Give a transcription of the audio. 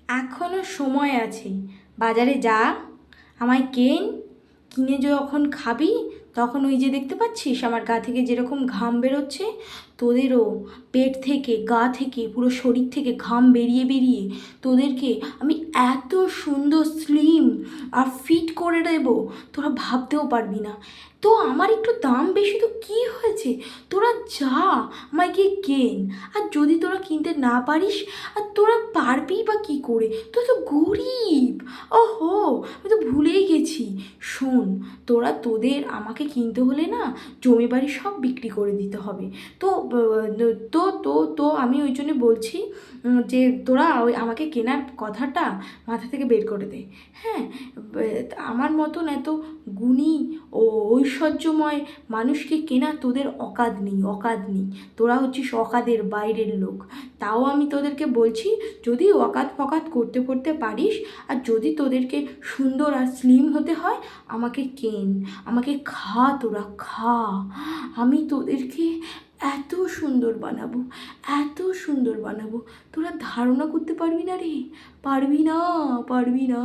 এখনো সময় আছে, বাজারে যা, আমায় কেন। কিনে যখন খাবি তখন ওই যে দেখতে পাচ্ছিস আমার গা থেকে যেরকম ঘাম বেরোচ্ছে, তোদেরও পেট থেকে, গা থেকে, পুরো শরীর থেকে ঘাম বেরিয়ে বেরিয়ে তোদেরকে আমি এত সুন্দর স্লিম আর ফিট করে দেবো, তোরা ভাবতেও পারবি না। তো আমার একটু দাম বেশি তো কী হয়েছে, তোরা যা, আমায় গিয়ে কেন। আর যদি তোরা কিনতে না পারিস, আর তোরা পারবি বা কী করে, তোরা তো গরিব। ওহো, আমি তো ভুলেই গেছি। শোন, তোদের আমাকে কিনতে হলে না জমি বাড়ি সব বিক্রি করে দিতে হবে। তো তো তো তো আমি ওই জন্য বলছি যে তোরা ওই আমাকে কেনার কথাটা মাথা থেকে বের করে দে। হ্যাঁ, আমার মতন এত গুণী ও ঐশ্বর্যময় মানুষকে কেনা তোদের অকাদ নেই, অকাদ নেই। তোরা হচ্ছিস অকাদের বাইরের লোক। তাও আমি তোদেরকে বলছি, যদি অকাত ফকাত করতে করতে পারিস, আর যদি তোদেরকে সুন্দর আর স্লিম হতে হয়, আমাকে কেন, আমাকে খা, তোরা খা। আমি তোদেরকে এত সুন্দর বানাবো, এত সুন্দর বানাবো, তোরা ধারণা করতে পারবি না রে, পারবি না, পারবি না।